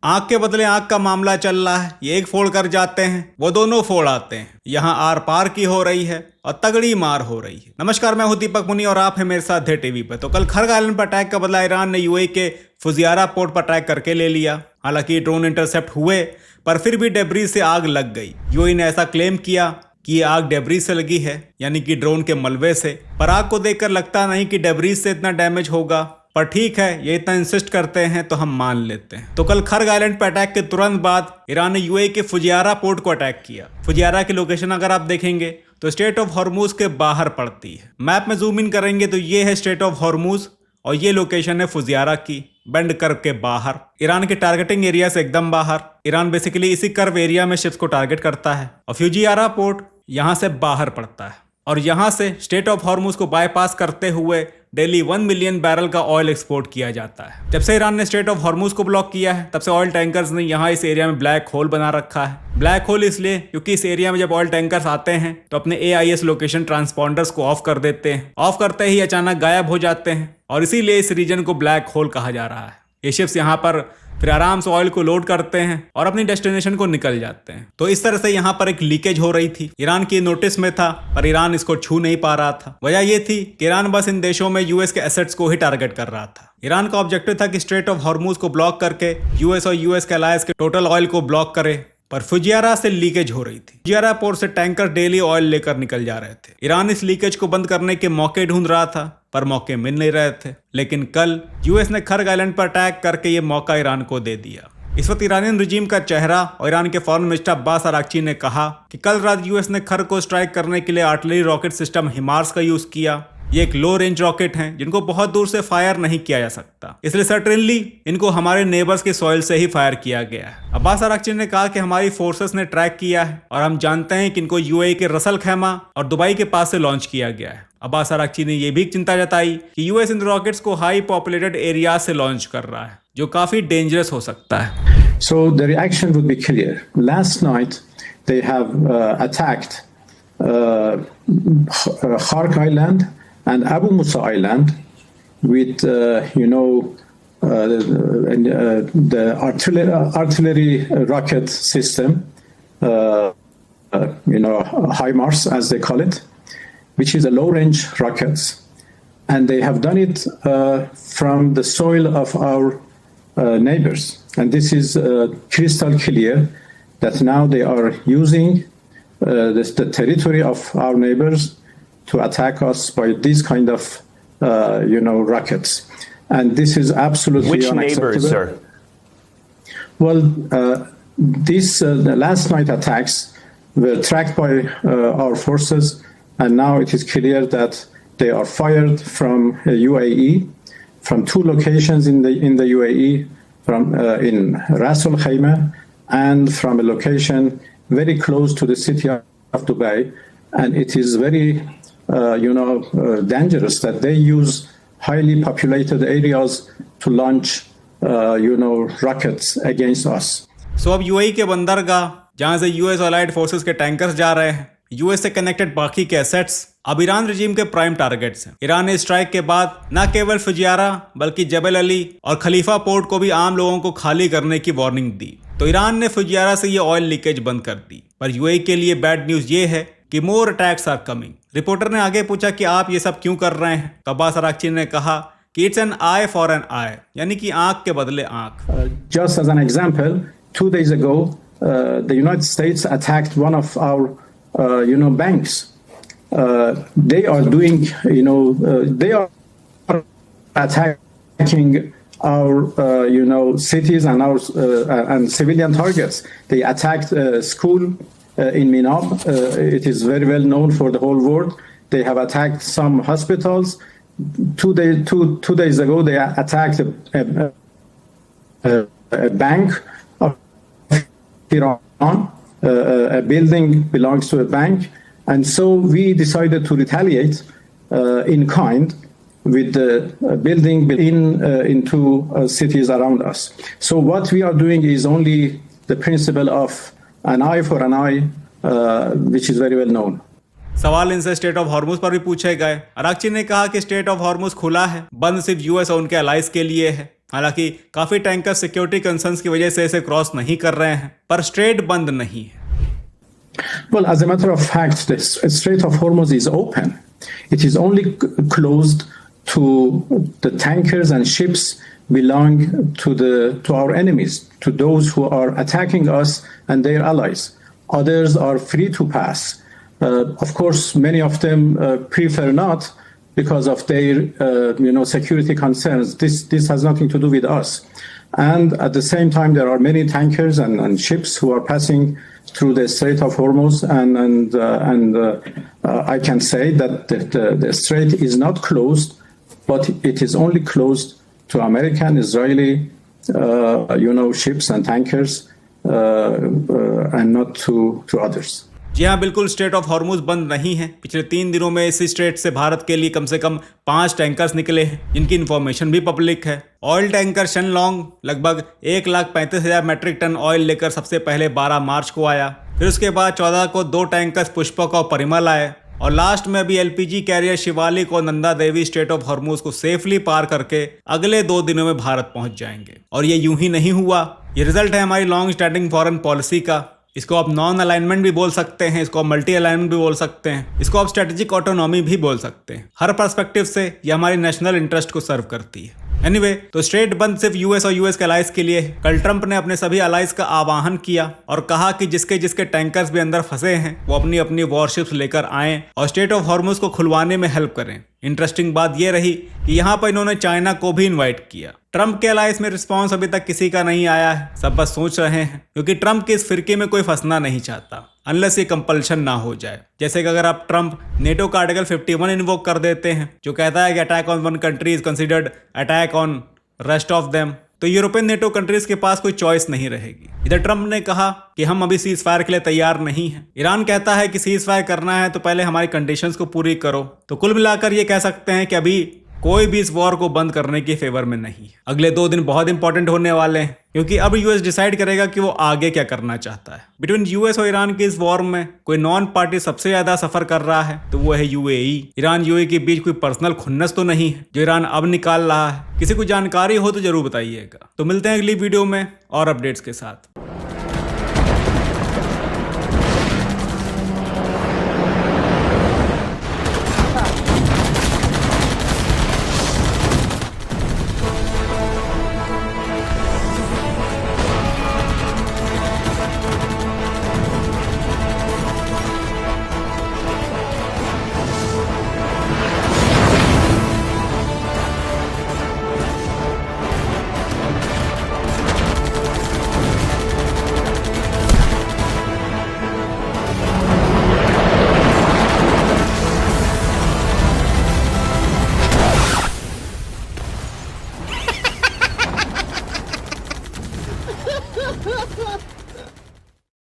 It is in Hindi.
आंख के बदले आंख का मामला चल रहा है। ये एक फोड़ कर जाते हैं, वो दोनों फोड़ आते हैं। यहाँ आर पार की हो रही है और तगड़ी मार हो रही है। नमस्कार, मैं हूं दीपक मुनि और आप हैं मेरे साथ थे टीवी पे। तो कल खर्ग आइलैंड पर अटैक का बदला ईरान ने यूएई के फुजियारा पोर्ट पर अटैक करके ले लिया। हालांकि ड्रोन इंटरसेप्ट हुए पर फिर भी डेब्रीज से आग लग गई। यूएई ने ऐसा क्लेम किया कि ये आग डेब्रीज से लगी है, यानी कि ड्रोन के मलबे से। पर आग को देखकर लगता नहीं कि डेब्रीज से इतना डैमेज होगा, पर ठीक है, ये इतना इंसिस्ट करते हैं तो हम मान लेते हैं। तो कल खर्ग आइलैंड पर अटैक के तुरंत बाद ईरान ने यूएई के फुजियारा पोर्ट को अटैक किया। फुजियारा की लोकेशन अगर आप देखेंगे तो स्ट्रेट ऑफ हॉर्मूज के बाहर पड़ती है। मैप में जूम इन करेंगे तो ये है स्ट्रेट ऑफ हॉर्मूज और ये लोकेशन है फुजियारा की, बेंड कर्व के बाहर, ईरान के टारगेटिंग एरिया से एकदम बाहर। ईरान बेसिकली इसी कर्व एरिया में शिप्स को टारगेट करता है और फुजियारा पोर्ट यहाँ से बाहर पड़ता है और यहाँ से स्ट्रेट ऑफ हॉर्मूज को बाईपास करते हुए डेली 1 मिलियन बैरल का ऑयल एक्सपोर्ट किया जाता है। जब से ईरान ने स्ट्रेट ऑफ हॉर्मूज को ब्लॉक किया है तब से ऑयल टैंकर्स ने यहाँ इस एरिया में ब्लैक होल बना रखा है। ब्लैक होल इसलिए क्योंकि इस एरिया में जब ऑयल टैंकर्स आते हैं तो अपने AIS लोकेशन ट्रांसपॉन्डर्स को ऑफ कर देते हैं। ऑफ करते ही अचानक गायब हो जाते हैं और इसीलिए इस रीजन को ब्लैक होल कहा जा रहा है। ये शिप्स यहाँ पर फिर आराम से ऑयल को लोड करते हैं और अपनी डेस्टिनेशन को निकल जाते हैं। तो इस तरह से यहाँ पर एक लीकेज हो रही थी। ईरान की नोटिस में था पर ईरान इसको छू नहीं पा रहा था। वजह ये थी कि ईरान बस इन देशों में यूएस के एसेट्स को ही टारगेट कर रहा था। ईरान का ऑब्जेक्टिव था कि स्ट्रेट ऑफ हॉर्मूज को ब्लॉक करके यूएस और यूएस के अलायंस के टोटल ऑयल को ब्लॉक करे, पर फुजियारा से लीकेज हो रही थी। फुजियारा पोर्ट से टैंकर डेली ऑयल लेकर निकल जा रहे थे। ईरान इस लीकेज को बंद करने के मौके ढूंढ रहा था पर मौके मिल नहीं रहे थे। लेकिन कल यूएस ने खर्ग आइलैंड पर अटैक करके ये मौका ईरान को दे दिया। इस वक्त ईरानियन रिजीम का चेहरा और ईरान के फॉरेन मिनिस्टर अब्बास अराक्ची ने कहा कि कल रात यूएस ने खर्ग को स्ट्राइक करने के लिए आर्टिलरी रॉकेट सिस्टम हिमार्स का यूज किया। ये एक लो रेंज रॉकेट हैं जिनको बहुत दूर से फायर नहीं किया जा सकता, इसलिए सर्टेनली इनको हमारे नेबर्स के सॉइल से ही फायर किया गया है। अब्बास अराक्ची ने कहा कि हमारी फोर्सेस ने ट्रैक किया है और हम जानते हैं कि इनको यूएई के रसल खैमा और दुबई के पास से लॉन्च किया गया है। अब्बास अराक्ची ने यह भी चिंता जताई कि यूएस इन रॉकेट्स को हाई पॉपुलेटेड एरिया से लॉन्च कर रहा है, जो काफी डेंजरस हो सकता है। So the reaction would be clear. Last night they have attacked Khark Island and Abu Musa Island with the artillery rocket system, HIMARS as they call it, which is a low-range rockets, and they have done it from the soil of our neighbors. And this is crystal clear that now they are using the territory of our neighbors to attack us by these kind of, rockets. And this is absolutely Which unacceptable. neighbors, sir? Well, the last night attacks were tracked by our forces, and now it is clear that they are fired from UAE, from 2 locations in the UAE, from in Ras Al Khaimah and from a location very close to the city of Dubai. And it is very, dangerous that they use highly populated areas to launch, rockets against us. सो अब यूएई के बंदरगाह जहां से यूएस अलाइड फोर्सेस के टैंकर्स जा रहे हैं, यूएस से कनेक्टेड बाकी के एसेट्स अब ईरान रिजीम के प्राइम टारगेट्स हैं। ईरान ने स्ट्राइक के बाद न केवल फुजियारा बल्कि जबल अली और खलीफा पोर्ट को भी आम लोगों को खाली करने की वार्निंग दी। तो ईरान ने फुजियारा से ये ऑयल लीकेज बंद कर दी। पर यूएई के लिए बैड न्यूज ये है कि मोर अटैक्स आर कमिंग। रिपोर्टर ने आगे पूछा कि आप ये सब क्यों कर रहे हैं, तो अब्बास अराक्ची ने कहा कि it's an eye for an eye, यानी कि आंख के बदले आंख। Just as an example, 2 days ago, the United States attacked one of our, banks. They are doing, they are attacking our, cities and our and civilian targets. They attacked a school in Minab. It is very well known for the whole world. They have attacked some hospitals. 2 days ago, they attacked a bank of Iran. A building belongs to a bank. And so we decided to retaliate in kind with the building into cities around us. So what we are doing is only the principle of an eye for an eye, which is very well known. सवाल इनसे स्ट्रेट ऑफ हॉर्मूज पर भी पूछे गए। अराक्ची ने कहा कि स्ट्रेट ऑफ हॉर्मूज खुला है, बंद सिर्फ यूएस और उनके अलाइज के लिए है। हालांकि काफी टैंकर सिक्योरिटी कंसर्न्स की वजह से इसे क्रॉस नहीं कर रहे हैं, पर स्ट्रेट बंद नहीं है। Well, as a matter of fact, the Strait of Hormuz is open. It is only closed to the tankers and ships belong to our enemies, to those who are attacking us and their allies. Others are free to pass. Of course, many of them prefer not because of their security concerns. This has nothing to do with us. And at the same time, there are many tankers and ships who are passing through the Strait of Hormuz, and I can say that the strait is not closed, but it is only closed to American, Israeli, ships and tankers, and not to others. जी हाँ, बिल्कुल स्ट्रेट ऑफ हॉर्मुज बंद नहीं है। पिछले 3 दिनों में इस स्ट्रेट से भारत के लिए कम से कम 5 टैंकर्स निकले हैं, जिनकी इन्फॉर्मेशन भी पब्लिक है। ऑयल टैंकर शेनलोंग लगभग 1,35,000 मैट्रिक टन ऑयल लेकर सबसे पहले 12 मार्च को आया। फिर उसके बाद 14 को 2 टैंकर्स पुष्पक और परिमल आए, और लास्ट में अभी एलपीजी कैरियर शिवालिक और Nanda Devi straight of Hormuz को सेफली पार करके अगले 2 दिनों में भारत पहुंच जाएंगे। और ये यूं ही नहीं हुआ, ये रिजल्ट है हमारी लॉन्ग स्टैंडिंग फॉरेन पॉलिसी का। इसको आप नॉन अलाइनमेंट भी बोल सकते हैं, इसको आप मल्टी अलाइनमेंट भी बोल सकते हैं, इसको आप स्ट्रेटेजिक ऑटोनॉमी भी बोल सकते हैं। हर पर्सपेक्टिव से ये हमारी नेशनल इंटरेस्ट को सर्व करती है। एनीवे, तो स्ट्रेट बंद सिर्फ यूएस और यूएस के अलाइज के लिए। कल ट्रंप ने अपने सभी अलाइज का आह्वान किया और कहा कि जिसके जिसके टैंकर्स भी अंदर फंसे हैं वो अपनी अपनी वॉरशिप्स लेकर आएं और स्ट्रेट ऑफ हॉर्मुज को खुलवाने में हेल्प करें। इंटरेस्टिंग बात यह रही कि यहाँ पर इन्होंने चाइना को भी इन्वाइट किया। ट्रंप के अलाइंस में रिस्पांस अभी तक किसी का नहीं आया है, सब बस सोच रहे हैं, क्योंकि ट्रंप के इस फिरके में कोई फंसना नहीं चाहता अनलेस ये कंपल्शन ना हो जाए। जैसे कि अगर आप ट्रंप नेटो का आर्टिकल 51 इन्वोक कर देते हैं, जो कहता है कि attack on one country is considered attack on rest of them, तो यूरोपियन नेटो कंट्रीज के पास कोई चॉइस नहीं रहेगी। इधर ट्रंप ने कहा कि हम अभी सीज फायर के लिए तैयार नहीं हैं। ईरान कहता है कि सीज फायर करना है तो पहले हमारी कंडीशंस को पूरी करो। तो कुल मिलाकर ये कह सकते हैं कि अभी कोई भी इस वॉर को बंद करने के फेवर में नहीं है। अगले 2 दिन बहुत इंपॉर्टेंट होने वाले हैं, क्योंकि अब यूएस डिसाइड करेगा कि वो आगे क्या करना चाहता है। बिटवीन यूएस और ईरान के इस वॉर में कोई नॉन पार्टी सबसे ज्यादा सफर कर रहा है तो वो है यूएई। ईरान यूएई के बीच कोई पर्सनल खुन्नस तो नहीं है जो ईरान अब निकाल रहा है। किसी को जानकारी हो तो जरूर बताइएगा। तो मिलते हैं अगली वीडियो में और अपडेट्स के साथ। Ha ha ha!